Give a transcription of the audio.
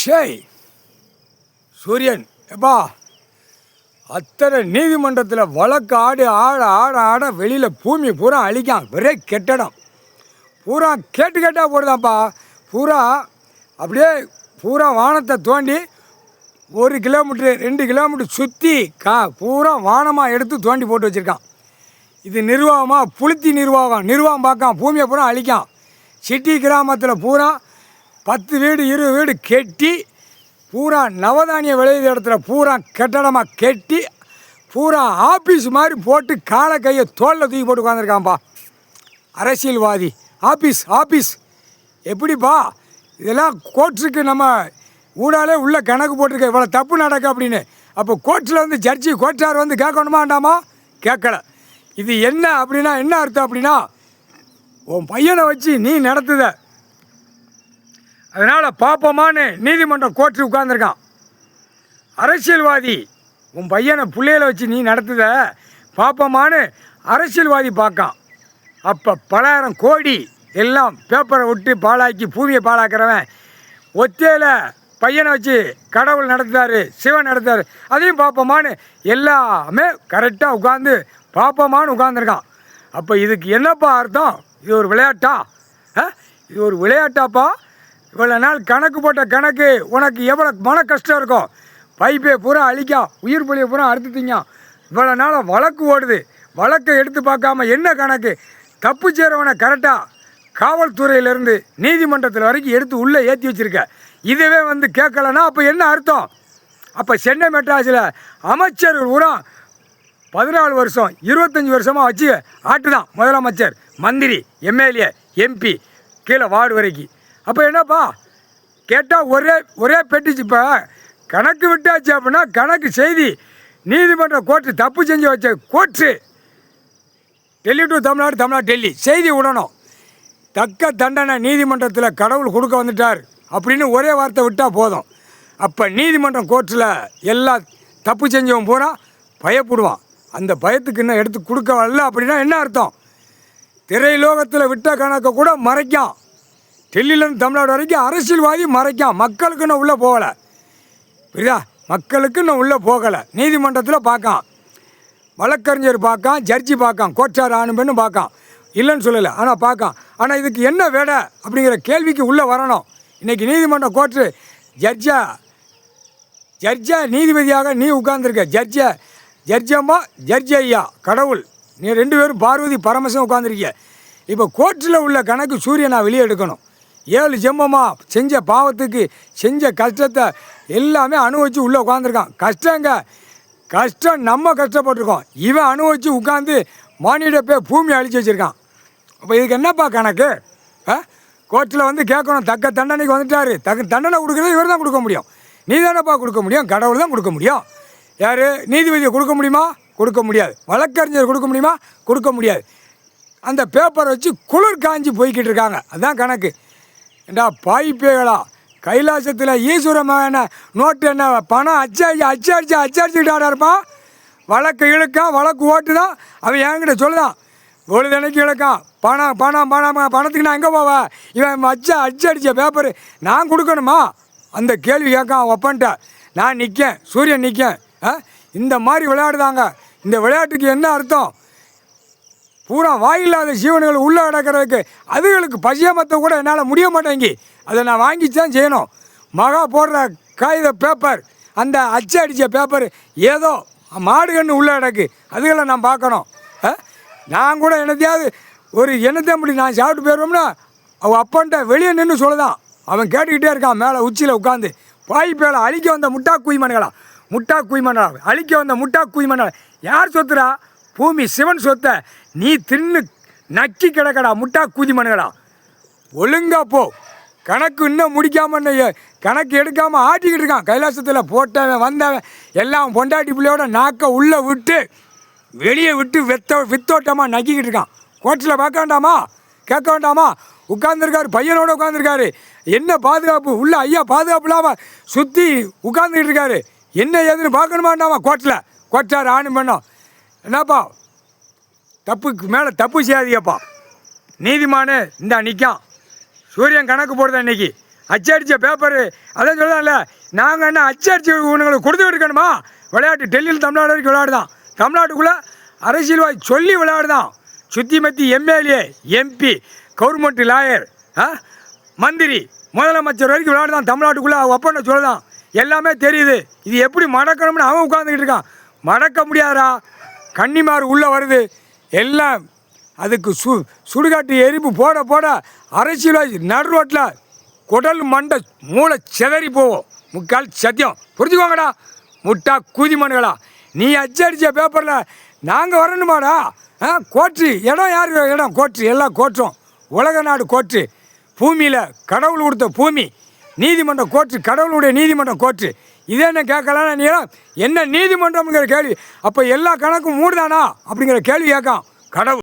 ஷேய் சூரியன் எப்பா அத்தனை நீதிமன்றத்தில் வழக்கு ஆட வெளியில் பூமி பூரா அழிக்கான். ஒரே கெட்டடம் பூரா கேட்டா போடுதான்ப்பா. பூரா அப்படியே பூரா வானத்தை தோண்டி 1 கிலோமீட்ரு 2 கிலோமீட்டர் சுற்றி பூரா வானமாக எடுத்து தோண்டி போட்டு வச்சுருக்கான். இது நிர்வாகமாக புளுத்தி நிர்வாகம் பார்க்கான். பூமியை பூரா அழிக்கான். சிட்டி கிராமத்தில் பூரா 10 வீடு 20 வீடு கெட்டி பூரா நவதானிய விளையுற இடத்துல பூரா கட்டடமாக கெட்டி பூரா ஆஃபீஸ் மாதிரி போட்டு காலை கையை தோளில் தூக்கி போட்டு உட்காந்துருக்கான்ப்பா. அரசியல்வாதி ஆஃபீஸ் எப்படிப்பா இதெல்லாம் கோர்ட்ஸுக்கு நம்ம ஊடாலே உள்ள கணக்கு போட்டிருக்க இவ்வளோ தப்பு நடக்கு அப்படின்னு. அப்போ கோர்ட்டில் வந்து ஜட்ஜி கோர்ட்டார் வந்து கேட்கணுமாண்டாமா? கேட்கல. இது என்ன அப்படின்னா என்ன அர்த்தம் அப்படின்னா உன் பையனை வச்சு நீ நடத்துத, அதனால் பாப்பமானு நீதிமன்றம் கோர்ட்டு உட்காந்துருக்கான். அரசியல்வாதி உன் பையனை பிள்ளைகளை வச்சு நீ நடத்துத பாப்பமானு அரசியல்வாதி பார்க்கான். அப்போ பலாயிரம் கோடி எல்லாம் பேப்பரை விட்டு பாழாக்கி பூமியை பாழாக்கிறவன் ஒத்தையில் பையனை வச்சு கடவுள் நடத்துறாரு, சிவன் நடத்துறாரு, அதையும் பார்ப்போமான்னு எல்லாமே கரெக்டாக உட்காந்து பார்ப்போமான்னு உட்காந்துருக்கான். அப்போ இதுக்கு என்னப்பா அர்த்தம்? இது ஒரு விளையாட்டா? இது ஒரு விளையாட்டாப்பா? இவ்வளோ நாள் கணக்கு போட்ட கணக்கு உனக்கு எவ்வளோ மன கஷ்டம் இருக்கும். பைப்பை பூரா அழிக்கா, உயிர் பலியை பூரா அறுத்துட்டீங்க. இவ்வளோ நாளாக வழக்கு ஓடுது, வழக்கை எடுத்து பார்க்காம என்ன கணக்கு? தப்பு செய்கிறவனை கரெக்டாக காவல்துறையிலேருந்து நீதிமன்றத்தில் வரைக்கும் எடுத்து உள்ளே ஏற்றி வச்சுருக்க. இதுவே வந்து கேட்கலன்னா அப்போ என்ன அர்த்தம்? அப்போ சென்னை மெட்ராஸில் அமைச்சர்கள் பூரா 14 வருஷம் 25 வருஷமாக வச்சு ஆட்டுதான். முதலமைச்சர், மந்திரி, எம்எல்ஏ, எம்பி, கீழே வார்டு வரைக்கும். அப்போ என்னப்பா கேட்டால் ஒரே பெட்டிச்சு. இப்போ கணக்கு விட்டாச்சு அப்படின்னா கணக்கு செய்தி நீதிமன்ற கோர்ட்டு தப்பு செஞ்சு வச்ச கோர்ட்டு டெல்லி டு தமிழ்நாடு டெல்லி செய்தி விடணும். தக்க தண்டனை நீதிமன்றத்தில் கடவுள் கொடுக்க வந்துட்டார் அப்படின்னு ஒரே வார்த்தை விட்டால் போதும். அப்போ நீதிமன்றம் கோர்ட்டில் எல்லா தப்பு செஞ்சவன் பூரா பயப்படுவான். அந்த பயத்துக்கு இன்னும் எடுத்து கொடுக்க வரல அப்படின்னா என்ன அர்த்தம்? திரைலோகத்தில் விட்ட கணக்கை கூட மறைக்கான். டெல்லியிலேருந்து தமிழ்நாடு வரைக்கும் அரசியல்வாதி மறைக்கான். மக்களுக்கு இன்னும் உள்ளே போகலை. புரியுதா? மக்களுக்கு இன்னும் உள்ளே போகலை. நீதிமன்றத்தில் பார்க்கான், வழக்கறிஞர் பார்க்கான், ஜட்ஜி பார்க்கான், கோர்ட்டார் ஆணுமென்னு பார்க்கான். இல்லைன்னு சொல்லலை, ஆனால் பார்க்கான். ஆனால் இதுக்கு என்ன வேலை அப்படிங்கிற கேள்விக்கு உள்ளே வரணும். இன்றைக்கி நீதிமன்ற கோர்ட்டு ஜட்ஜா நீதிபதியாக நீ உட்கார்ந்துருக்க. ஜட்ஜம்மா ஜட்ஜி ஐயா கடவுள், நீ 2 பேரும் பார்வதி பரமசிவம் உட்காந்துருக்கிய. இப்போ கோர்ட்டில் உள்ள கணக்கு சூரியனை வெளியே எடுக்கணும். 7 ஜென்மமாக செஞ்ச பாவத்துக்கு செஞ்ச கஷ்டத்தை எல்லாமே அனுபவிச்சு உள்ளே உட்காந்துருக்கான். கஷ்டம் நம்ம கஷ்டப்பட்டுருக்கோம். இவன் அனுபவிச்சு உட்காந்து மானிட போய் பூமி அழிச்சு வச்சுருக்கான். அப்போ இதுக்கு என்னப்பா கணக்கு? கோர்ட்டில் வந்து கேட்கணும். தக்க தண்டனைக்கு வந்துட்டார். தண்டனை கொடுக்குறது இவர் தான் கொடுக்க முடியும். நீ தானேப்பா கொடுக்க முடியும். கடவுள் தான் கொடுக்க முடியும். யார்? நீதிபதியை கொடுக்க முடியுமா? கொடுக்க முடியாது. வழக்கறிஞர் கொடுக்க முடியுமா? கொடுக்க முடியாது. அந்த பேப்பரை வச்சு குளிர் காஞ்சி போய்கிட்டு இருக்காங்க. அதுதான் கணக்கு. ஏண்டா பாய்ப்பேகளா, கைலாசத்தில் ஈஸ்வரமான நோட்டு என்ன பணம் அச்சடிச்சுக்கிட்டாடா இருப்பான். வழக்கு இழுக்கான், வழக்கு ஓட்டு தான். அவன் என்கிட்ட சொல்லுதான், பொழுதனைக்கு இழுக்கான். பணத்துக்கு நான் எங்கே போவேன்? இவன் அச்சடித்த பேப்பரு நான் கொடுக்கணுமா? அந்த கேள்வி கேட்கான் ஒப்பன்ட்ட. நான் நிற்கேன், சூரியன் நிற்கேன். இந்த மாதிரி விளையாடுதாங்க. இந்த விளையாட்டுக்கு என்ன அர்த்தம்? பூரா வாயில்லாத ஜீவன்கள் உள்ளே கிடக்கிறதுக்கு அதுகளுக்கு பசியமத்தை கூட என்னால் முடிய மாட்டேங்கி. அதை நான் வாங்கித்தான் செய்யணும். மகா போடுற காகித பேப்பர், அந்த அச்சடித்த பேப்பர் ஏதோ மாடுகன்று உள்ளே கிடக்கு. அதுகளை நான் பார்க்கணும். நான் கூட என்னத்தையாவது ஒரு எண்ணத்தை முடி நான் சாப்பிட்டு போயிடுவோம்னா அவன் அப்பன்ட்ட வெளியே நின்று சொல்லுதான். அவன் கேட்டுக்கிட்டே இருக்கான் மேலே உச்சியில் உட்காந்து. பாய்ப்பேலை அழிக்க வந்த முட்டா குய்மன்களா அழிக்க வந்த முட்டா குய்மன்களா. யார் சொத்துடா? பூமி சிவன் சொத்தை நீ தின்னு நக்கி கிடக்கடா முட்டா கூதிமன்களா. ஒழுங்கா போ. கணக்கு இன்னும் முடிக்காமல் கணக்கு எடுக்காமல் ஆட்டிக்கிட்டு இருக்கான். கைலாசத்தில் போட்டவன் வந்தவன் எல்லாம் பொண்டாட்டி பிள்ளையோட நாக்க உள்ளே விட்டு வெளியே விட்டு வித்தோட்டமாக நக்கிக்கிட்டு இருக்கான். கோர்ட்டில் பார்க்க வேண்டாமா? கேட்க வேண்டாமா? உட்காந்துருக்காரு, பையனோட உட்காந்துருக்காரு. என்ன பாதுகாப்பு உள்ள ஐயா? பாதுகாப்பு இல்லாமல் சுற்றி உட்காந்துக்கிட்டு இருக்காரு. என்ன ஏதுன்னு பார்க்கணுமா வேண்டாமா? கோர்ட்டார் ஆணும் பண்ணோம். என்னப்பா தப்புக்கு மேலே தப்பு செய்யாதீங்கப்பா. நீதிமானு இந்த நிற்கான். சூரியன் கணக்கு போடுதான் இன்றைக்கி. அச்சடித்த பேப்பரு அதான் சொல்லலாம்ல, நாங்கள் என்ன அச்சடிச்சு உங்களுக்கு கொடுத்து இருக்கணுமா? விளையாட்டு டெல்லியில் தமிழ்நாடு வரைக்கும் விளையாடுதான், தமிழ்நாட்டுக்குள்ளே அரசியல்வாதி சொல்லி விளையாடுதான், சுற்றி மத்தி எம்எல்ஏ எம்பி கவர்மெண்ட் லாயர் மந்திரி முதலமைச்சர் வரைக்கும் விளையாடுதான் தமிழ்நாட்டுக்குள்ளே. ஒப்பனை சொல்லதான் எல்லாமே தெரியுது. இது எப்படி மடக்கணும்னு அவன் உட்காந்துக்கிட்டு இருக்கான். மடக்க முடியாதா? கன்னிமார் உள்ளே வருது எல்லாம். அதுக்கு சுடுகாட்டு எரிப்பு போட போட அரசியல்வாதி நடு ரோட்டில் குடல் மண்டை மூளை செதறி போவோம். முக்கால் சத்தியம் புரிஞ்சுக்கோங்கடா முட்டா கூதி மண்களா. நீ அச்சடித்த பேப்பரில் நாங்கள் வரணுமாடா? கோர்ட்டு இடம் யார் இடம்? கோர்ட்டு எல்லாம் கோர்ட்டும் உலக நாடு கோர்ட்டு. பூமியில் கடவுள் கொடுத்த பூமி நீதிமன்றம் கோர்ட்டு, கடவுளுடைய நீதிமன்றம் கோர்ட்டு. இதே என்ன கேட்கலாம்? நீ என்ன நீதிமன்றம்ங்கிற கேள்வி. அப்போ எல்லா கணக்கும் மூடுதானா அப்படிங்கிற கேள்வி கேட்கான் கடவுள்.